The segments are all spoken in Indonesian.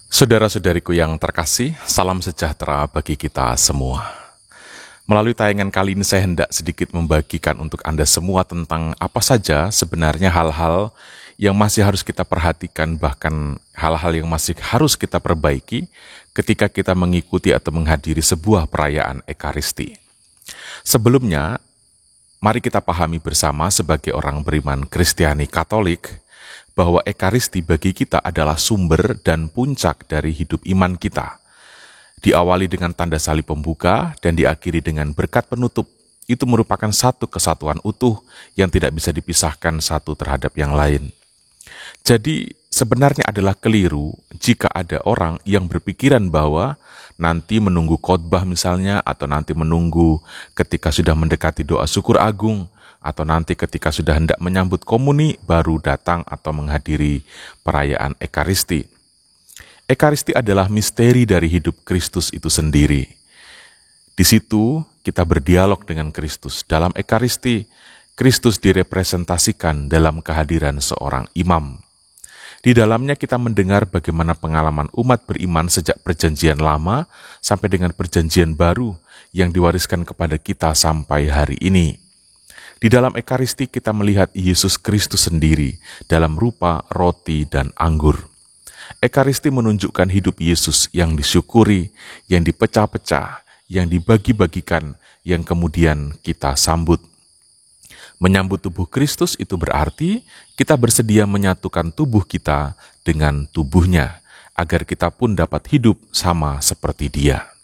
Saudara-saudariku yang terkasih, salam sejahtera bagi kita semua. Melalui tayangan kali ini saya hendak sedikit membagikan untuk Anda semua tentang apa saja sebenarnya hal-hal yang masih harus kita perhatikan, bahkan hal-hal yang masih harus kita perbaiki ketika kita mengikuti atau menghadiri sebuah perayaan Ekaristi. Sebelumnya, mari kita pahami bersama sebagai orang beriman Kristiani Katolik, bahwa Ekaristi bagi kita adalah sumber dan puncak dari hidup iman kita. Diawali dengan tanda salib pembuka dan diakhiri dengan berkat penutup. Itu merupakan satu kesatuan utuh yang tidak bisa dipisahkan satu terhadap yang lain. Jadi sebenarnya adalah keliru jika ada orang yang berpikiran bahwa nanti menunggu khotbah misalnya, atau nanti menunggu ketika sudah mendekati doa syukur agung, atau nanti ketika sudah hendak menyambut komuni baru datang atau menghadiri perayaan Ekaristi. Ekaristi adalah misteri dari hidup Kristus itu sendiri. Di situ kita berdialog dengan Kristus. Dalam Ekaristi, Kristus direpresentasikan dalam kehadiran seorang imam. Di dalamnya kita mendengar bagaimana pengalaman umat beriman sejak perjanjian lama sampai dengan perjanjian baru yang diwariskan kepada kita sampai hari ini. Di dalam Ekaristi kita melihat Yesus Kristus sendiri dalam rupa roti dan anggur. Ekaristi menunjukkan hidup Yesus yang disyukuri, yang dipecah-pecah, yang dibagi-bagikan, yang kemudian kita sambut. Menyambut tubuh Kristus itu berarti kita bersedia menyatukan tubuh kita dengan tubuhnya, agar kita pun dapat hidup sama seperti Dia.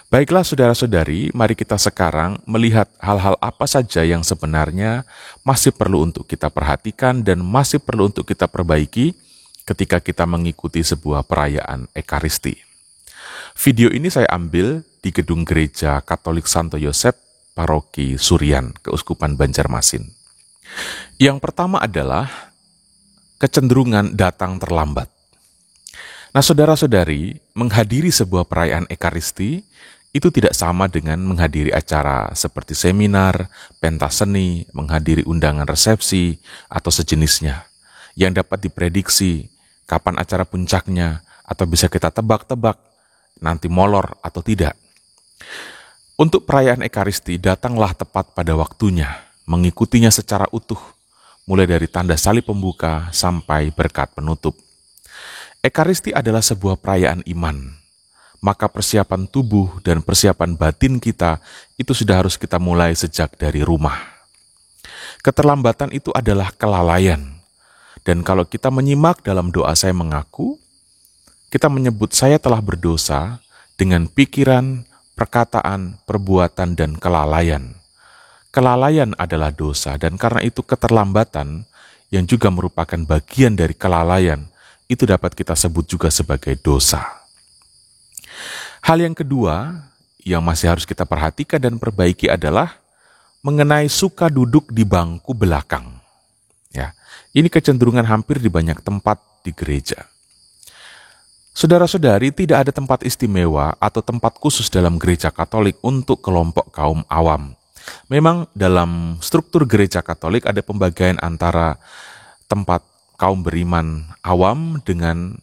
Baiklah saudara-saudari, mari kita sekarang melihat hal-hal apa saja yang sebenarnya masih perlu untuk kita perhatikan dan masih perlu untuk kita perbaiki ketika kita mengikuti sebuah perayaan Ekaristi. Video ini saya ambil di gedung gereja Katolik Santo Yosef, Paroki Surian, Keuskupan Banjarmasin. Yang pertama adalah kecenderungan datang terlambat. Nah saudara-saudari, menghadiri sebuah perayaan Ekaristi itu tidak sama dengan menghadiri acara seperti seminar, pentas seni, menghadiri undangan resepsi, atau sejenisnya, yang dapat diprediksi kapan acara puncaknya, atau bisa kita tebak-tebak nanti molor atau tidak. Untuk perayaan Ekaristi, datanglah tepat pada waktunya, mengikutinya secara utuh, mulai dari tanda salib pembuka sampai berkat penutup. Ekaristi adalah sebuah perayaan iman, maka persiapan tubuh dan persiapan batin kita itu sudah harus kita mulai sejak dari rumah. Keterlambatan itu adalah kelalaian. Dan kalau kita menyimak dalam doa saya mengaku, kita menyebut saya telah berdosa dengan pikiran, perkataan, perbuatan, dan kelalaian. Kelalaian adalah dosa, dan karena itu keterlambatan yang juga merupakan bagian dari kelalaian, itu dapat kita sebut juga sebagai dosa. Hal yang kedua yang masih harus kita perhatikan dan perbaiki adalah mengenai suka duduk di bangku belakang. Ya, ini kecenderungan hampir di banyak tempat di gereja. Saudara-saudari, tidak ada tempat istimewa atau tempat khusus dalam gereja Katolik untuk kelompok kaum awam. Memang dalam struktur gereja Katolik ada pembagian antara tempat kaum beriman awam dengan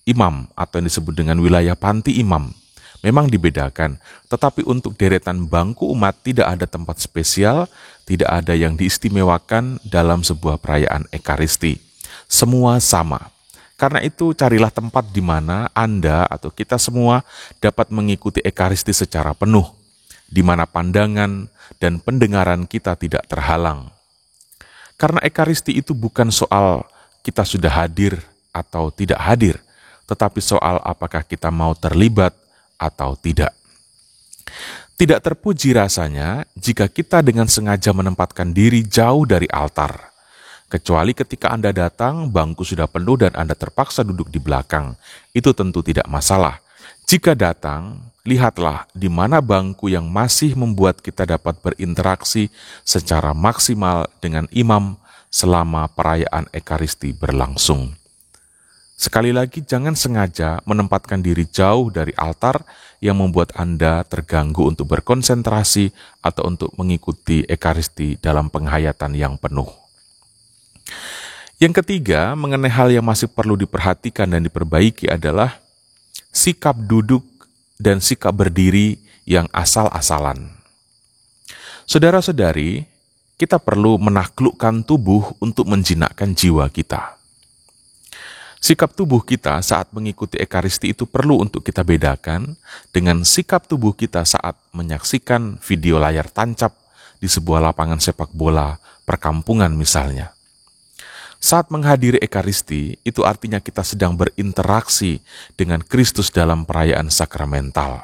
imam atau yang disebut dengan wilayah panti imam. Memang dibedakan, tetapi untuk deretan bangku umat tidak ada tempat spesial, tidak ada yang diistimewakan dalam sebuah perayaan Ekaristi. Semua sama. Karena itu carilah tempat di mana Anda atau kita semua dapat mengikuti Ekaristi secara penuh, di mana pandangan dan pendengaran kita tidak terhalang. Karena Ekaristi itu bukan soal kita sudah hadir atau tidak hadir, tetapi soal apakah kita mau terlibat atau tidak. Tidak terpuji rasanya jika kita dengan sengaja menempatkan diri jauh dari altar. Kecuali ketika Anda datang, bangku sudah penuh dan Anda terpaksa duduk di belakang. Itu tentu tidak masalah. Jika datang, lihatlah di mana bangku yang masih membuat kita dapat berinteraksi secara maksimal dengan imam selama perayaan Ekaristi berlangsung. Sekali lagi, jangan sengaja menempatkan diri jauh dari altar yang membuat Anda terganggu untuk berkonsentrasi atau untuk mengikuti Ekaristi dalam penghayatan yang penuh. Yang ketiga, mengenai hal yang masih perlu diperhatikan dan diperbaiki adalah sikap duduk dan sikap berdiri yang asal-asalan. Saudara-saudari, kita perlu menaklukkan tubuh untuk menjinakkan jiwa kita. Sikap tubuh kita saat mengikuti Ekaristi itu perlu untuk kita bedakan dengan sikap tubuh kita saat menyaksikan video layar tancap di sebuah lapangan sepak bola perkampungan misalnya. Saat menghadiri Ekaristi, itu artinya kita sedang berinteraksi dengan Kristus dalam perayaan sakramental.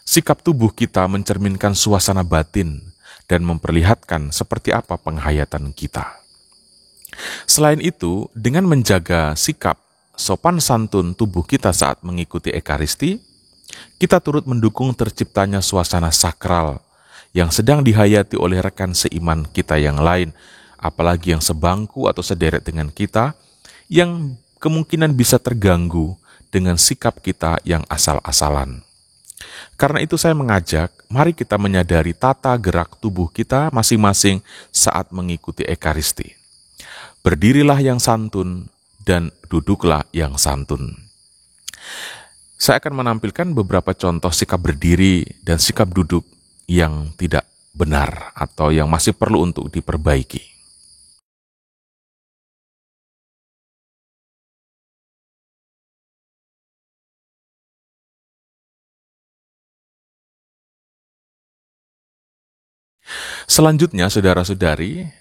Sikap tubuh kita mencerminkan suasana batin dan memperlihatkan seperti apa penghayatan kita. Selain itu, dengan menjaga sikap sopan santun tubuh kita saat mengikuti Ekaristi, kita turut mendukung terciptanya suasana sakral yang sedang dihayati oleh rekan seiman kita yang lain, apalagi yang sebangku atau sederet dengan kita, yang kemungkinan bisa terganggu dengan sikap kita yang asal-asalan. Karena itu saya mengajak, mari kita menyadari tata gerak tubuh kita masing-masing saat mengikuti Ekaristi. Berdirilah yang santun dan duduklah yang santun. Saya akan menampilkan beberapa contoh sikap berdiri dan sikap duduk yang tidak benar atau yang masih perlu untuk diperbaiki. Selanjutnya, saudara-saudari,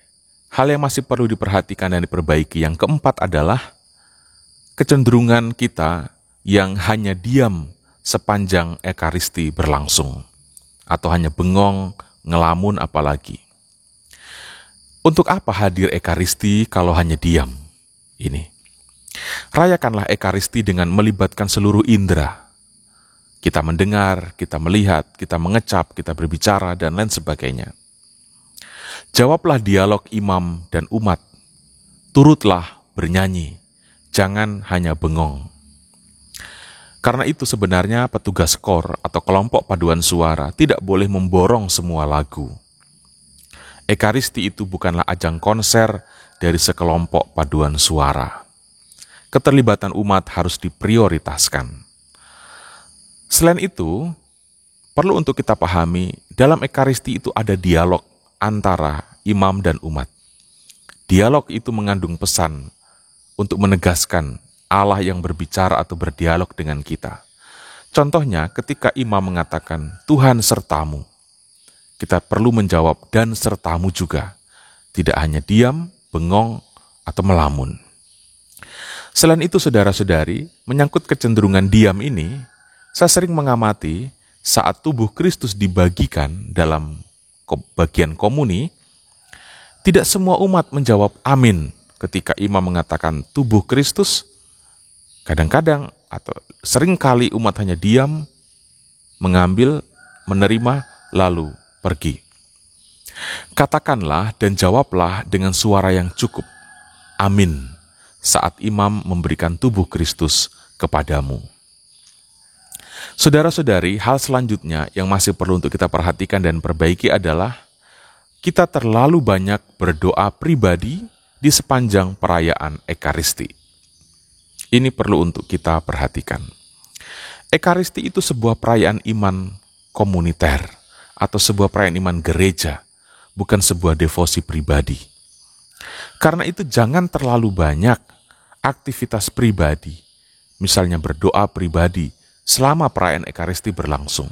hal yang masih perlu diperhatikan dan diperbaiki yang keempat adalah kecenderungan kita yang hanya diam sepanjang Ekaristi berlangsung, atau hanya bengong, ngelamun apalagi. Untuk apa hadir Ekaristi kalau hanya diam? Ini. Rayakanlah Ekaristi dengan melibatkan seluruh indera. Kita mendengar, kita melihat, kita mengecap, kita berbicara, dan lain sebagainya. Jawablah dialog imam dan umat. Turutlah bernyanyi, jangan hanya bengong. Karena itu sebenarnya petugas kor atau kelompok paduan suara tidak boleh memborong semua lagu. Ekaristi itu bukanlah ajang konser dari sekelompok paduan suara. Keterlibatan umat harus diprioritaskan. Selain itu, perlu untuk kita pahami, dalam Ekaristi itu ada dialog antara imam dan umat. Dialog itu mengandung pesan untuk menegaskan Allah yang berbicara atau berdialog dengan kita. Contohnya ketika imam mengatakan, Tuhan sertamu. Kita perlu menjawab, dan sertamu juga. Tidak hanya diam, bengong, atau melamun. Selain itu, saudara-saudari, menyangkut kecenderungan diam ini, saya sering mengamati saat tubuh Kristus dibagikan dalam bagian komuni, tidak semua umat menjawab amin ketika imam mengatakan tubuh Kristus. Kadang-kadang atau seringkali umat hanya diam, mengambil, menerima, lalu pergi. Katakanlah dan jawablah dengan suara yang cukup, amin, saat imam memberikan tubuh Kristus kepadamu. Saudara-saudari, hal selanjutnya yang masih perlu untuk kita perhatikan dan perbaiki adalah kita terlalu banyak berdoa pribadi di sepanjang perayaan Ekaristi. Ini perlu untuk kita perhatikan. Ekaristi itu sebuah perayaan iman komuniter atau sebuah perayaan iman gereja, bukan sebuah devosi pribadi. Karena itu jangan terlalu banyak aktivitas pribadi, misalnya berdoa pribadi, selama perayaan Ekaristi berlangsung.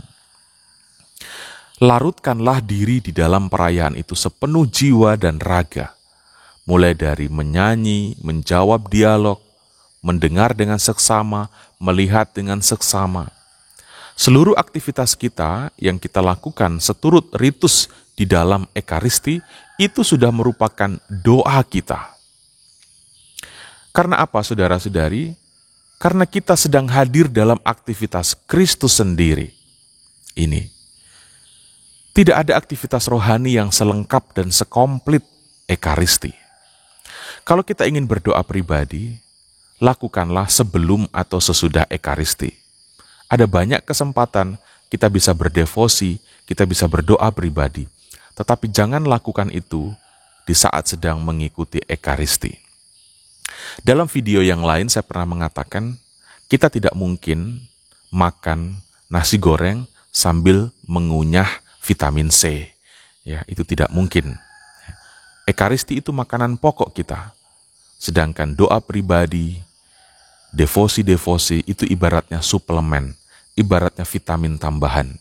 Larutkanlah diri di dalam perayaan itu sepenuh jiwa dan raga, mulai dari menyanyi, menjawab dialog, mendengar dengan seksama, melihat dengan seksama. Seluruh aktivitas kita yang kita lakukan seturut ritus di dalam Ekaristi itu sudah merupakan doa kita. Karena apa, saudara-saudari? Karena kita sedang hadir dalam aktivitas Kristus sendiri. Ini. Tidak ada aktivitas rohani yang selengkap dan sekomplit Ekaristi. Kalau kita ingin berdoa pribadi, lakukanlah sebelum atau sesudah Ekaristi. Ada banyak kesempatan kita bisa berdevosi, kita bisa berdoa pribadi. Tetapi jangan lakukan itu di saat sedang mengikuti Ekaristi. Dalam video yang lain saya pernah mengatakan, kita tidak mungkin makan nasi goreng sambil mengunyah vitamin C. Ya, itu tidak mungkin. Ekaristi itu makanan pokok kita. Sedangkan doa pribadi, devosi-devosi itu ibaratnya suplemen, ibaratnya vitamin tambahan.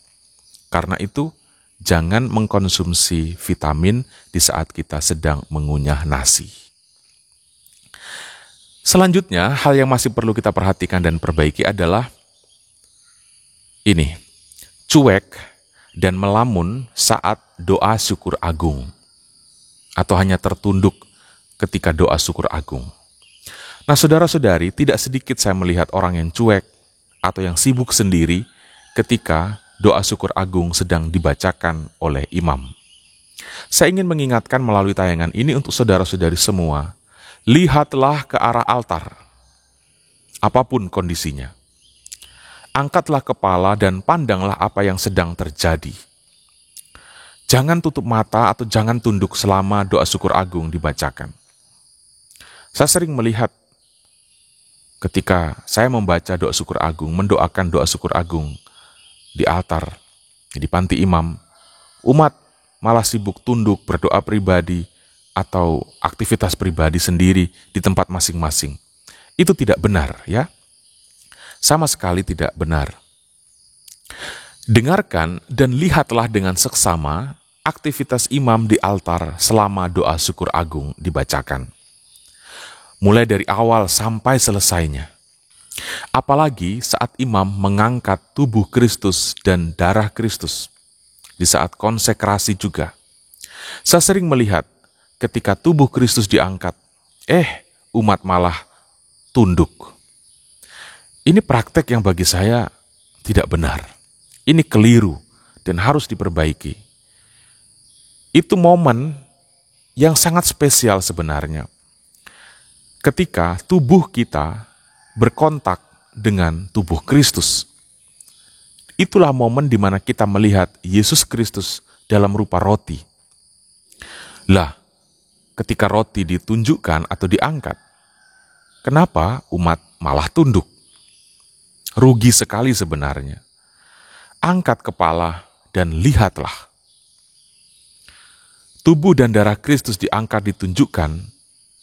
Karena itu, jangan mengkonsumsi vitamin di saat kita sedang mengunyah nasi. Selanjutnya, hal yang masih perlu kita perhatikan dan perbaiki adalah ini, cuek dan melamun saat doa syukur agung, atau hanya tertunduk ketika doa syukur agung. Nah, saudara-saudari, tidak sedikit saya melihat orang yang cuek atau yang sibuk sendiri ketika doa syukur agung sedang dibacakan oleh imam. Saya ingin mengingatkan melalui tayangan ini untuk saudara-saudari semua, lihatlah ke arah altar, apapun kondisinya. Angkatlah kepala dan pandanglah apa yang sedang terjadi. Jangan tutup mata atau jangan tunduk selama doa syukur agung dibacakan. Saya sering melihat ketika saya membaca doa syukur agung, mendoakan doa syukur agung di altar, di panti imam, umat malah sibuk tunduk berdoa pribadi atau aktivitas pribadi sendiri di tempat masing-masing. Itu tidak benar, ya. Sama sekali tidak benar. Dengarkan dan lihatlah dengan seksama aktivitas imam di altar selama doa syukur agung dibacakan. Mulai dari awal sampai selesainya. Apalagi saat imam mengangkat tubuh Kristus dan darah Kristus. Di saat konsekrasi juga. Saya sering melihat ketika tubuh Kristus diangkat, umat malah tunduk. Ini praktek yang bagi saya tidak benar. Ini keliru dan harus diperbaiki. Itu momen yang sangat spesial sebenarnya. Ketika tubuh kita berkontak dengan tubuh Kristus. Itulah momen di mana kita melihat Yesus Kristus dalam rupa roti. Lah, ketika roti ditunjukkan atau diangkat, kenapa umat malah tunduk? Rugi sekali sebenarnya. Angkat kepala dan lihatlah. Tubuh dan darah Kristus diangkat ditunjukkan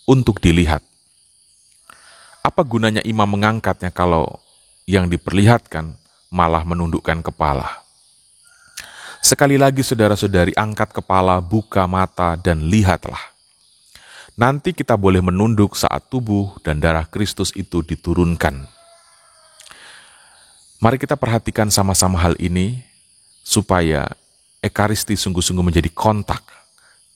untuk dilihat. Apa gunanya imam mengangkatnya kalau yang diperlihatkan malah menundukkan kepala? Sekali lagi saudara-saudari, angkat kepala, buka mata, dan lihatlah. Nanti kita boleh menunduk saat tubuh dan darah Kristus itu diturunkan. Mari kita perhatikan sama-sama hal ini, supaya Ekaristi sungguh-sungguh menjadi kontak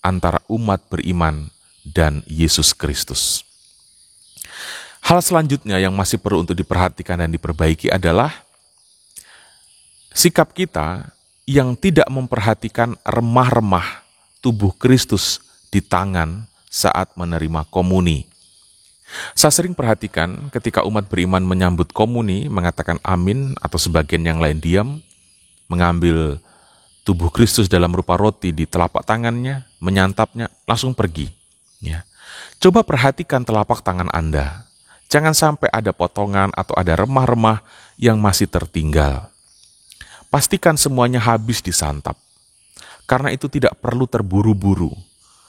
antara umat beriman dan Yesus Kristus. Hal selanjutnya yang masih perlu untuk diperhatikan dan diperbaiki adalah sikap kita yang tidak memperhatikan remah-remah tubuh Kristus di tangan saat menerima komuni. Saya sering perhatikan ketika umat beriman menyambut komuni, mengatakan amin atau sebagian yang lain diam, mengambil tubuh Kristus dalam rupa roti di telapak tangannya, menyantapnya, langsung pergi. Ya. Coba perhatikan telapak tangan Anda. Jangan sampai ada potongan atau ada remah-remah yang masih tertinggal. Pastikan semuanya habis disantap. Karena itu tidak perlu terburu-buru.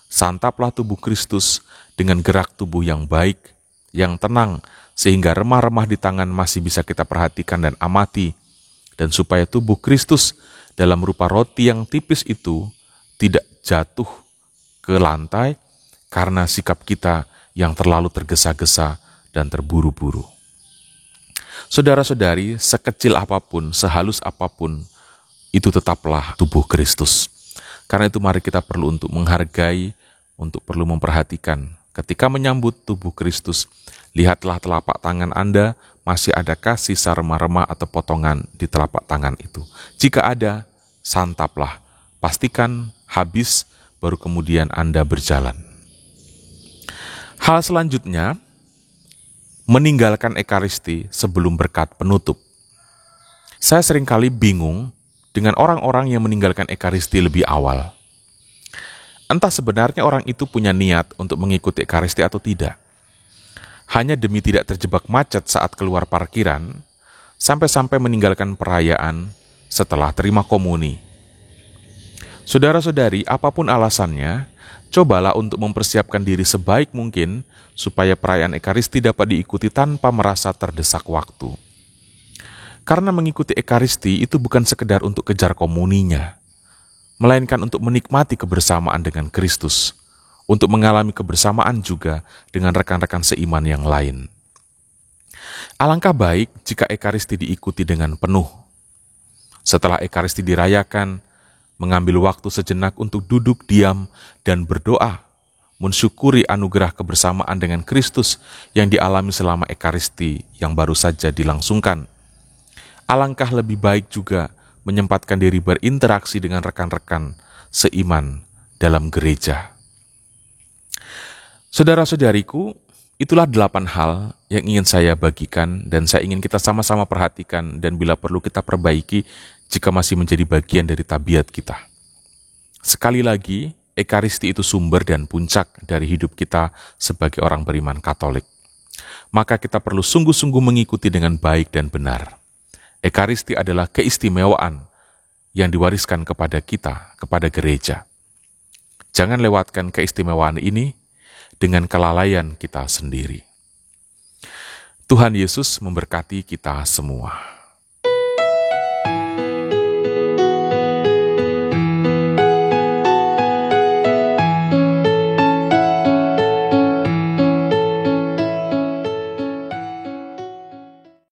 Santaplah tubuh Kristus dengan gerak tubuh yang baik, yang tenang, sehingga remah-remah di tangan masih bisa kita perhatikan dan amati, dan supaya tubuh Kristus dalam rupa roti yang tipis itu tidak jatuh ke lantai karena sikap kita yang terlalu tergesa-gesa dan terburu-buru. Saudara-saudari, sekecil apapun, sehalus apapun, itu tetaplah tubuh Kristus. Karena itu mari kita perlu untuk menghargai, untuk perlu memperhatikan. Ketika menyambut tubuh Kristus, lihatlah telapak tangan Anda, masih adakah sisa remah-remah atau potongan di telapak tangan itu. Jika ada, santaplah. Pastikan habis, baru kemudian Anda berjalan. Hal selanjutnya, meninggalkan Ekaristi sebelum berkat penutup. Saya seringkali bingung dengan orang-orang yang meninggalkan Ekaristi lebih awal. Entah sebenarnya orang itu punya niat untuk mengikuti Ekaristi atau tidak. hanya demi tidak terjebak macet saat keluar parkiran, sampai-sampai meninggalkan perayaan setelah terima komuni. Saudara-saudari, apapun alasannya, cobalah untuk mempersiapkan diri sebaik mungkin supaya perayaan Ekaristi dapat diikuti tanpa merasa terdesak waktu. Karena mengikuti Ekaristi itu bukan sekedar untuk kejar komuninya, melainkan untuk menikmati kebersamaan dengan Kristus, untuk mengalami kebersamaan juga dengan rekan-rekan seiman yang lain. Alangkah baik jika Ekaristi diikuti dengan penuh. Setelah Ekaristi dirayakan, mengambil waktu sejenak untuk duduk diam dan berdoa, mensyukuri anugerah kebersamaan dengan Kristus yang dialami selama Ekaristi yang baru saja dilangsungkan. Alangkah lebih baik juga menyempatkan diri berinteraksi dengan rekan-rekan seiman dalam gereja. Saudara-saudariku, itulah 8 hal yang ingin saya bagikan dan saya ingin kita sama-sama perhatikan dan bila perlu kita perbaiki jika masih menjadi bagian dari tabiat kita. Sekali lagi, Ekaristi itu sumber dan puncak dari hidup kita sebagai orang beriman Katolik. Maka kita perlu sungguh-sungguh mengikuti dengan baik dan benar. Ekaristi adalah keistimewaan yang diwariskan kepada kita, kepada gereja. Jangan lewatkan keistimewaan ini dengan kelalaian kita sendiri. Tuhan Yesus memberkati kita semua.